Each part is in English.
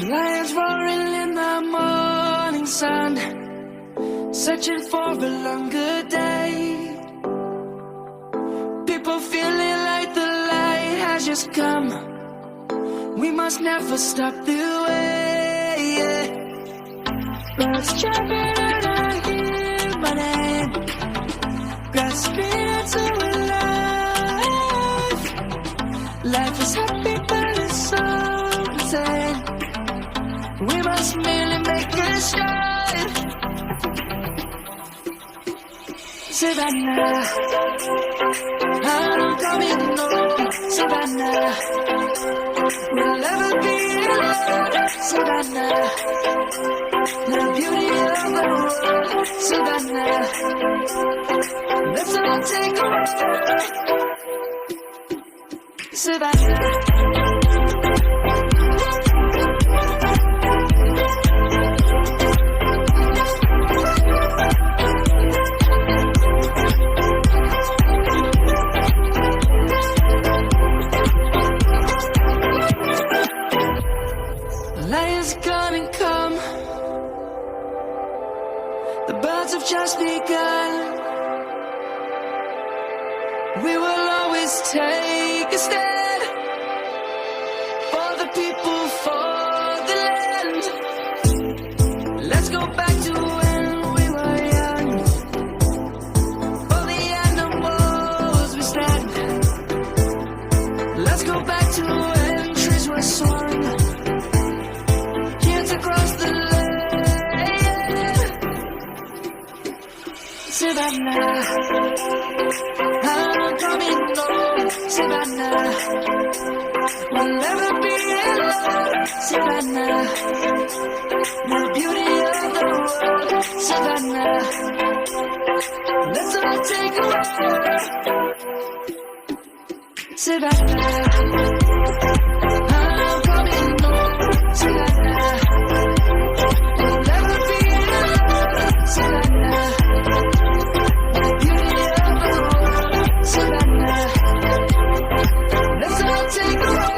Lions roaring in the morning sun, searching for a longer day. People feeling like the light has just come. We must never stop the way. Birds jumping and I hear my name, grasping into life. Life is happy but it's so insane. We must merely make it shine. Savannah, I'm coming home. Savannah, we'll never be alone. Savannah, the beauty of the world. Savannah, let's all take a walk. Savannah. just begun. We will always take a stand for the people, for the land. Let's go back to when we were young. For the animals we stand. Let's go back to when trees were swung. Kids across the land. Savannah, I'm coming home. Savannah, we'll never be alone. Savannah, the beauty of the world. Savannah, let's all take a walk. Savannah, I'm coming home. Savannah, we'll never be alone. Savannah, the beauty of the world. Savannah, let's all take a walk.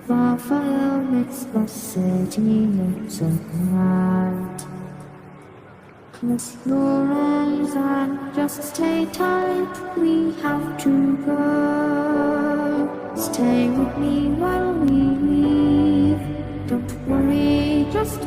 far makes the city look so bright. Close your eyes and just stay tight. We have to go. Stay with me while we leave. Don't worry, just